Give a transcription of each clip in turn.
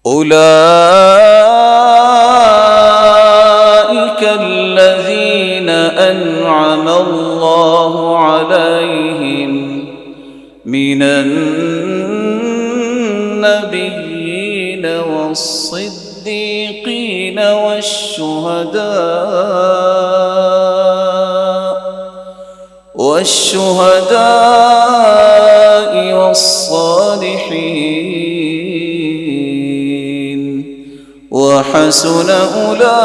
اولئک الذین انعم اللہ علیہم من النبیین والصدیقین والشهداء والصالحين وحسن أولئك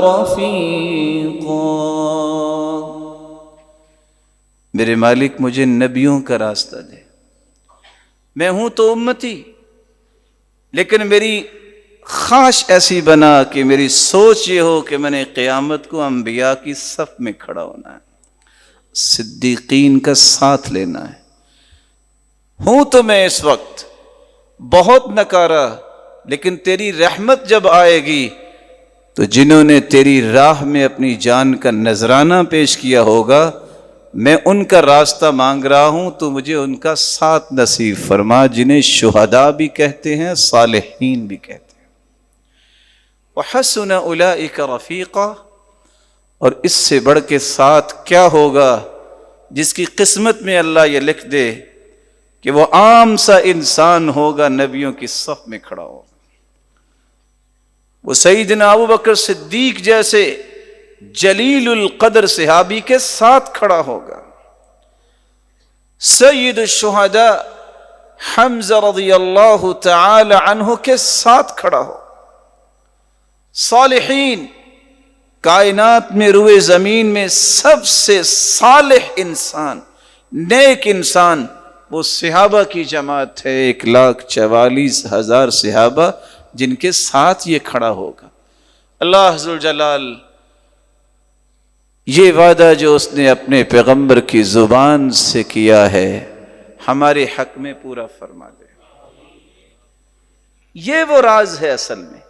رفيقا۔ میرے مالک مجھے نبیوں کا راستہ دے، میں ہوں تو امتی، لیکن میری خواہش ایسی بنا کہ میری سوچ یہ ہو کہ میں نے قیامت کو انبیاء کی صف میں کھڑا ہونا ہے، صدیقین کا ساتھ لینا ہے۔ ہوں تو میں اس وقت بہت نکارا، لیکن تیری رحمت جب آئے گی تو جنہوں نے تیری راہ میں اپنی جان کا نذرانہ پیش کیا ہوگا، میں ان کا راستہ مانگ رہا ہوں، تو مجھے ان کا ساتھ نصیب فرما، جنہیں شہداء بھی کہتے ہیں، صالحین بھی کہتے ہیں۔ وحسن اولئک رفیقا، اور اس سے بڑھ کے ساتھ کیا ہوگا جس کی قسمت میں اللہ یہ لکھ دے کہ وہ عام سا انسان ہوگا، نبیوں کی صف میں کھڑا ہوگا، وہ سیدنا ابو بکر صدیق جیسے جلیل القدر صحابی کے ساتھ کھڑا ہوگا، سید الشہداء حمزہ رضی اللہ تعالی عنہ کے ساتھ کھڑا ہو، صالحین، کائنات میں روئے زمین میں سب سے صالح انسان، نیک انسان، وہ صحابہ کی جماعت ہے، 1,44,000 صحابہ جن کے ساتھ یہ کھڑا ہوگا۔ اللہ ذوالجلال یہ وعدہ جو اس نے اپنے پیغمبر کی زبان سے کیا ہے، ہمارے حق میں پورا فرما دے۔ یہ وہ راز ہے اصل میں۔